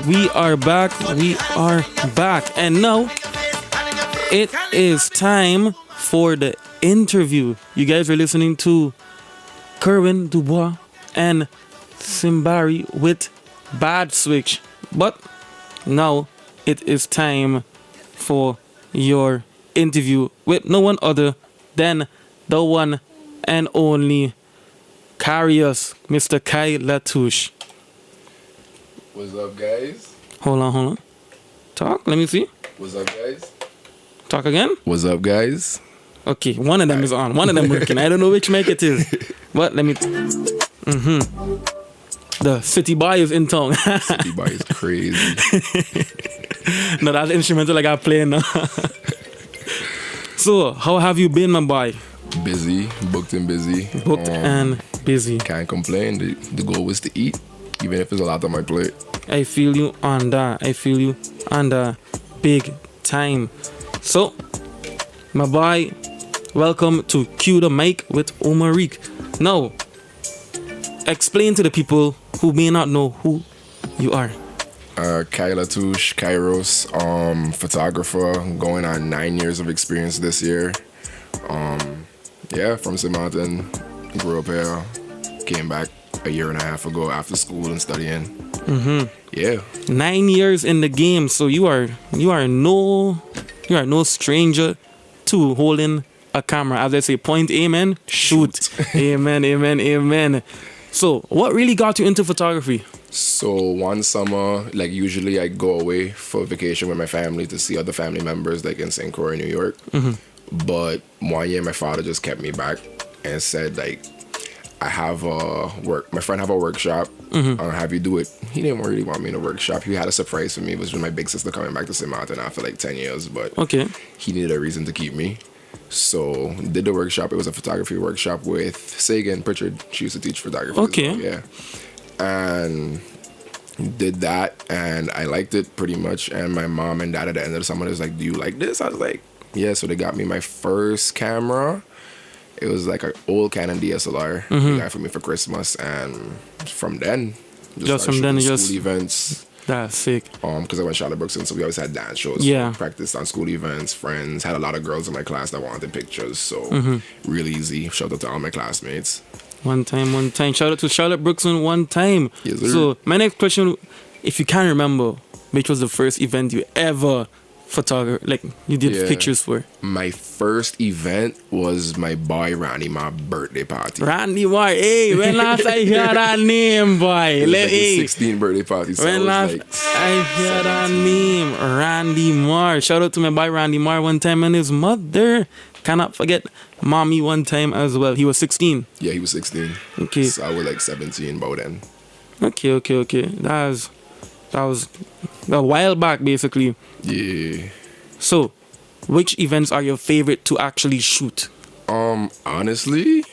We are back. We are back. And now it is time for the interview. You guys are listening to Kerwin Dubois and Simbari with Bad Switch. But now it is time for your interview with no one other than the one and only Carius, Mr. Kaie La Touche. What's up, guys? Hold on. Talk, let me see. What's up, guys? Talk again? What's up, guys? Okay, one of them is on. One of them working. I don't know which mic it is. But let me... The city boy is in town. City boy is crazy. No, that's the instrumental I got playing now. So, how have you been, my boy? Busy, booked and busy. Booked and busy. Can't complain. The goal was to eat, even if it's a lot on my plate. I feel you on that. I feel you on the big time. So, my boy, welcome to Cue the Mic with Omarique. Now, explain to the people who may not know who you are. Kaie La Touche, Kairos, photographer, going on 9 years of experience this year. From St.Maarten, grew up here, came back a year and a half ago after school and studying. 9 years in the game, so you are no stranger to holding a camera. As I say, point, amen, shoot. Amen. So, what really got you into photography? So one summer, like usually I go away for vacation with my family to see other family members, like in St. Croix, New York. But 1 year my father just kept me back and said, like, my friend have a workshop. I'll have you do it. He didn't really want me in a workshop. He had a surprise for me. It was with my big sister coming back to St.Maarten after like 10 years. But he needed a reason to keep me. So did the workshop. It was a photography workshop with Sagan Pritchard. She used to teach photography. As well, and did that, and I liked it pretty much. And my mom and dad at the end of the summer was like, "Do you like this?" I was like, "Yeah." So they got me my first camera. It was like an old Canon DSLR. They got it for me for Christmas, and from then, school events. That's sick. Because I went to Charlotte Brookson, so we always had dance shows. Practiced on school events, friends. Had a lot of girls in my class that wanted pictures, so really easy. Shout out to all my classmates. One time. Shout out to Charlotte Brookson one time. Yes, sir. So my next question, if you can remember, which was the first event you ever you did pictures for? My first event was my boy Randy Mar's birthday party. Randy Mar, hey, when last I hear that name, boy? It was like his 16th birthday party. So when last I hear that name, Randy Mar. Shout out to my boy Randy Mar one time and his mother. Cannot forget mommy one time as well. He was 16. Yeah, he was 16. Okay. So I was like 17 by then. Okay. That was a while back, basically. Yeah. So, which events are your favorite to actually shoot? Honestly,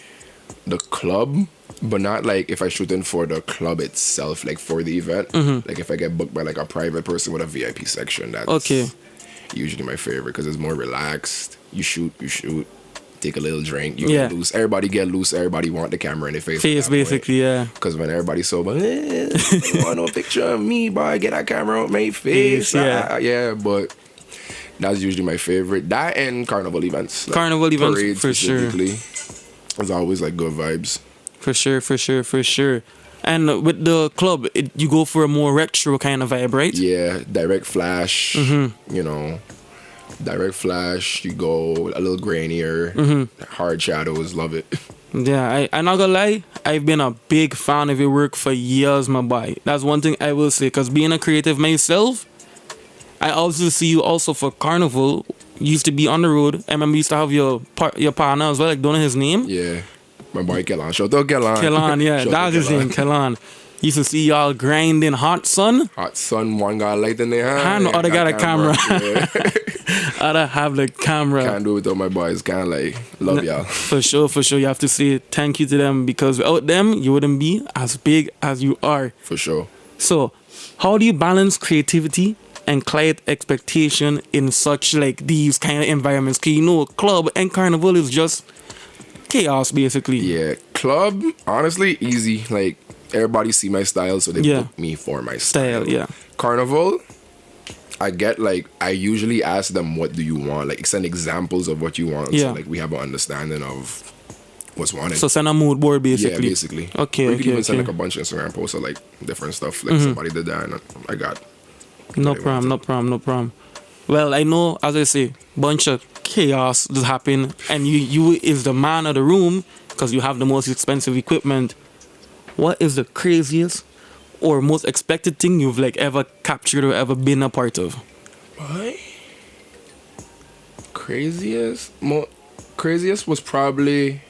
the club, but not like if I shooting for the club itself, like for the event. Like if I get booked by like a private person with a VIP section, that's usually my favorite because it's more relaxed. You shoot, take a little drink, you get loose. Everybody get loose. Everybody want the camera in their face. Basically, yeah. Because when everybody's sober, you want no picture of me, boy. Get that camera out my face. But that's usually my favorite. That and carnival events. Like carnival events, parades for sure. It's always like good vibes. For sure. And with the club, you go for a more retro kind of vibe, right? Yeah, direct flash, direct flash, you go a little grainier, hard shadows, love it. Yeah, I'm not gonna lie, I've been a big fan of your work for years, my boy. That's one thing I will say, because being a creative myself, I also see you also for Carnival. You used to be on the road. I remember you used to have your partner as well, like, don't know his name? Yeah, my boy Kellan. Shout out Kellan. Kellan, yeah, that's his name, Kellan. Used to see y'all grinding hot sun. Hot sun, one got light in their hand. And the other got a camera. Yeah. Other have the camera. Can't do it without my boys. Can't like love y'all. For sure. You have to say thank you to them because without them, you wouldn't be as big as you are. For sure. So, how do you balance creativity and client expectation in such like these kind of environments? Because you know, club and carnival is just chaos basically. Yeah, club, honestly, easy. Like, everybody see my style, so they book me for my style. Yeah. Carnival, I get like, I usually ask them, what do you want? Like, send examples of what you want. Yeah. So like we have an understanding of what's wanted. So send a mood board basically. Yeah, basically. Okay. Or you can even send okay. like a bunch of Instagram posts of like different stuff. Like somebody did that and I got. No problem. Well, I know, as I say, bunch of chaos just happen, and you is the man of the room because you have the most expensive equipment. What is the craziest or most expected thing you've like ever captured or ever been a part of? What? Craziest was probably,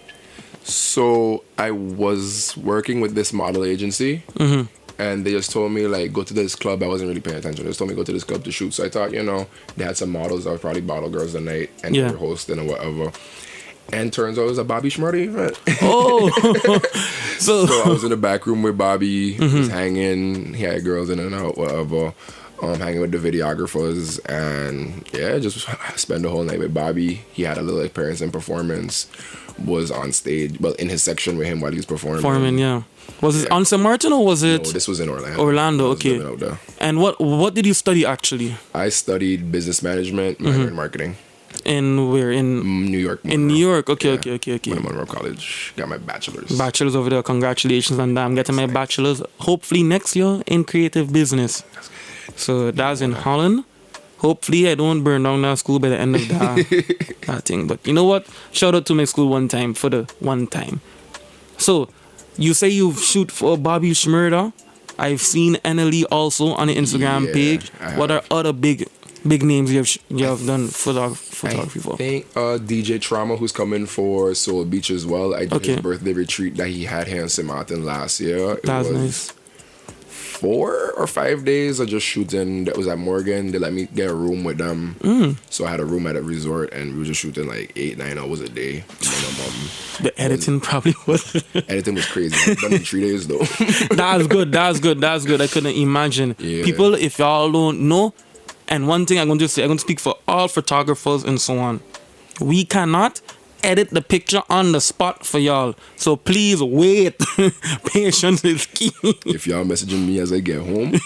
so I was working with this model agency. Mm-hmm. And they just told me, like, go to this club. I wasn't really paying attention. They just told me go to this club to shoot. So I thought, they had some models that were probably bottle girls the night and they were hosting or whatever. And turns out it was a Bobby Schmurdy event. Oh! So I was in the back room with Bobby. He was hanging. He had girls in and out, whatever. Hanging with the videographers. And, yeah, just spend the whole night with Bobby. He had a little appearance and performance. Was on stage, well, in his section with him while he was performing. Yeah. Was it on St.Maarten or was it? No, this was in Orlando. Orlando, okay. Out there. And what did you study actually? I studied business management, minor in marketing. In where? In New York. In New York. Okay. Monroe College. Got my bachelor's. Bachelor's over there. Congratulations on that. I'm getting my bachelor's hopefully next year in creative business. So that's in Holland. Hopefully I don't burn down that school by the end of that thing. But you know what? Shout out to my school one time for the one time. So you say you shoot for Bobby Schmurda. I've seen NLE also on the Instagram page. What are other big names you have done photography for? I think DJ Trauma, who's coming for Soul Beach as well. I did his birthday retreat that he had here in St.Maarten last year. That's nice. 4 or 5 days of just shooting. That was at Morgan. They let me get a room with them. So I had a room at a resort and we were just shooting like 8-9 hours a day. The editing probably was editing was crazy. I've done it in 3 days though. That's good. I couldn't imagine. People, if y'all don't know, and one thing I'm going to speak for all photographers and so on. We cannot edit the picture on the spot for y'all. So please wait. Patience is key. If y'all messaging me as I get home,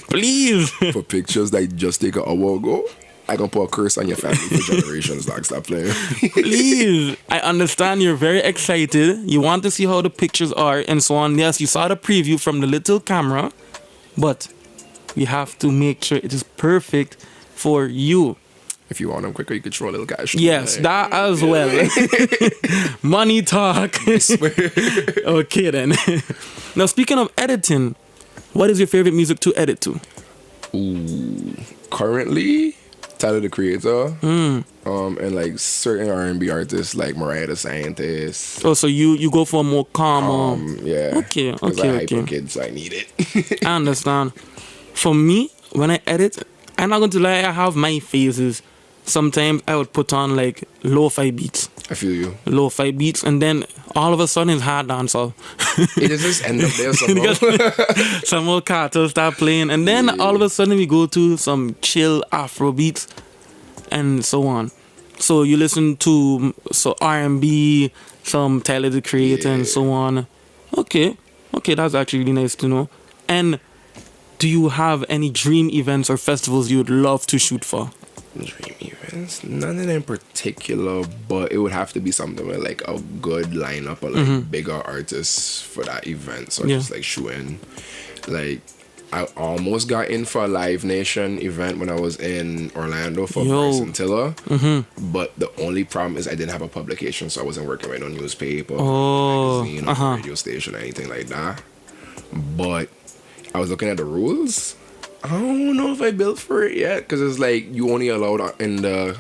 please, for pictures that just take an hour ago, I gonna put a curse on your family for generations. Like, stop playing. Please. I understand you're very excited. You want to see how the pictures are and so on. Yes, you saw the preview from the little camera, but we have to make sure it is perfect for you. If you want them quicker, you could throw a little cash. Yes, that as well. Money talk. Okay then. Now speaking of editing, what is your favorite music to edit to? Ooh, currently, Tyler the Creator. And like certain R&B artists like Mariah the Scientist. Oh, so you go for a more calm. Yeah. Okay. I hyper kids, so I need it. I understand. For me, when I edit, I'm not going to lie, I have my phases. Sometimes I would put on like lo-fi beats. I feel you. Lo-fi beats, and then all of a sudden it's hard dancehall. It just end up there somehow. Some more cartels start playing, and then all of a sudden we go to some chill Afro beats, and so on. So you listen to R&B, some Tyler the Creator, and so on. Okay, that's actually really nice to know. And do you have any dream events or festivals you would love to shoot for? Dream events? None in particular, but it would have to be something with like a good lineup of like bigger artists for that event. So just like shooting. Like, I almost got in for a Live Nation event when I was in Orlando for Bryson Tiller. But the only problem is I didn't have a publication, so I wasn't working with no newspaper, magazine, or radio station, or anything like that. But I was looking at the rules. I don't know if I built for it yet, because it's like you only allowed in the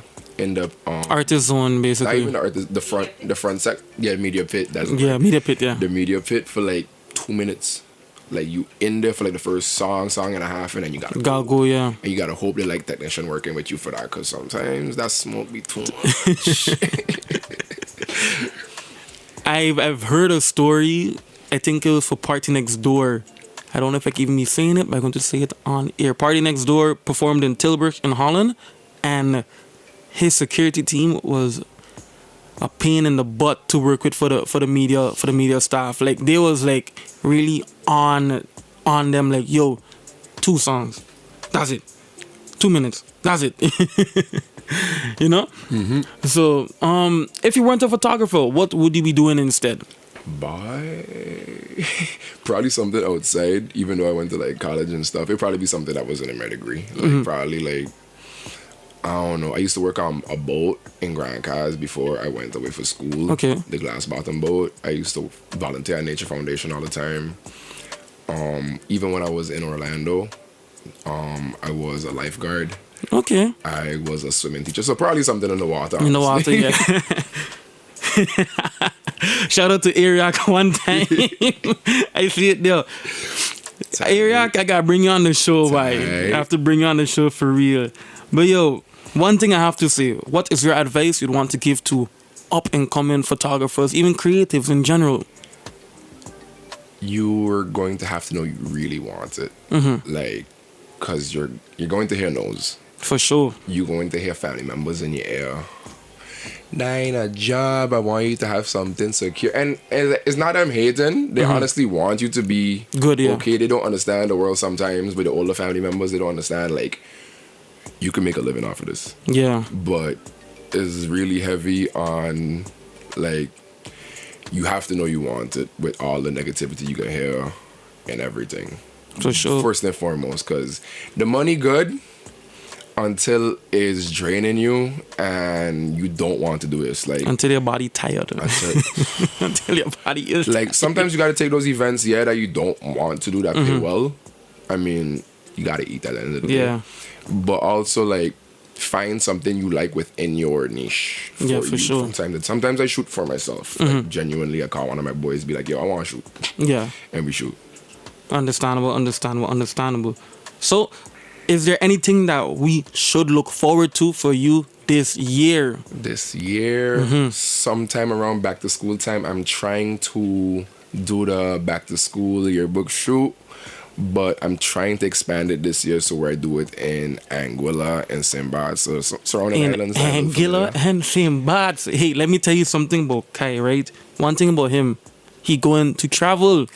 artist zone, basically. Not even the artist, the front sec. Yeah, media pit. That's media pit. Yeah, the media pit for like 2 minutes. Like you in there for like the first song and a half, and then you gotta go. Yeah, and you gotta hope they like technician working with you for that, because sometimes that smoke be too much. I've heard a story. I think it was for Party Next Door. I don't know if I can even be saying it, but I'm going to say it on air. Party Next Door performed in Tilburg in Holland, and his security team was a pain in the butt to work with for the media staff. Like they was like really on them, like, yo, 2 songs, that's it, 2 minutes, that's it. You know. So if you weren't a photographer, what would you be doing instead? Probably something outside, even though I went to like college and stuff. It'd probably be something that wasn't in my degree, like probably like, I don't know. I used to work on a boat in Grand Cas before I went away for school. Okay. The glass bottom boat. I used to volunteer at Nature Foundation all the time. Even when I was in Orlando, I was a lifeguard. Okay. I was a swimming teacher. So probably something in the water. In the water, yeah. Shout out to Ariak one time. I see it there. Ariak, I gotta bring you on the show, boy. I have to bring you on the show for real. But yo, one thing I have to say, what is your advice you'd want to give to up and coming photographers, even creatives in general? You're going to have to know you really want it. Like, cause you're going to hear no's. For sure. You're going to hear family members in your ear. That ain't a job. I want you to have something secure. And it's not them hating. They honestly want you to be good, yeah. Okay. They don't understand the world sometimes. With the older family members, they don't understand, like, you can make a living off of this. Yeah. But it's really heavy on, like, you have to know you want it with all the negativity you can hear and everything. For sure. First and foremost, because the money good until it's draining you and you don't want to do it. It's like until your body tired. Until your body is like tired. Sometimes you got to take those events, yeah, that you don't want to do that pay well. I mean, you got to eat at the end of the day. But also, like, find something you like within your niche. For sure. From time to time. Sometimes I shoot for myself. Like, genuinely, I call one of my boys, be like, yo, I want to shoot. Yeah. And we shoot. Understandable. So, is there anything that we should look forward to for you this year? Sometime around back to school time, I'm trying to do the back to school yearbook shoot. But I'm trying to expand it this year, so where I do it in Anguilla and St.Maarten, so surrounding islands. Anguilla and St.Maarten. Hey, let me tell you something about Kai, right? One thing about him, he going to travel.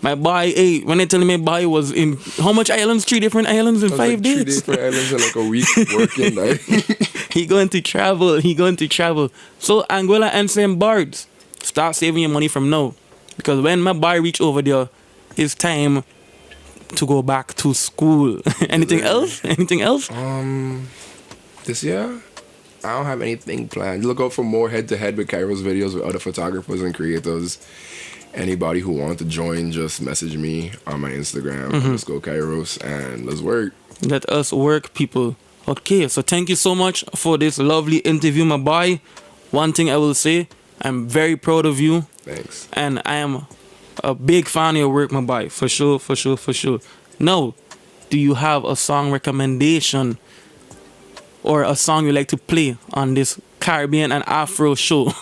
My boy, hey, when I tell him my boy was in how much islands? 3 different islands in 5 days. 3 different islands in like a week working. Like. He going to travel. So Anguilla and St.Maarten, start saving your money from now, because when my boy reach over there, it's time to go back to school. Anything else? This year, I don't have anything planned. Look out for more head-to-head with Kairos videos with other photographers and creators. Anybody who wants to join, just message me on my Instagram, _ Kairos, and let's work. Let us work, people. Okay, so thank you so much for this lovely interview, my boy. One thing I will say, I'm very proud of you. Thanks. And I am a big fan of your work, my boy. For sure. Now, do you have a song recommendation or a song you like to play on this Caribbean and Afro show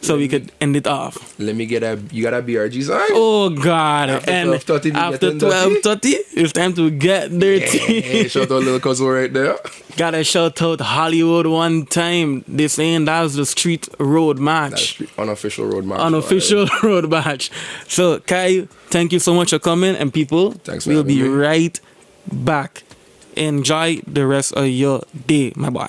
so we could end it off? Let me get you got a BRG song? Oh God. After and 12:30, after 12:30, it's time to get dirty. Yeah, shout out little cousin right there. Gotta shout out Hollywood one time. They saying that's the street road match. That's unofficial road match. Road match. So Kai, thank you so much for coming, and people, thanks for we'll having be me. right back. Enjoy the rest of your day, my boy.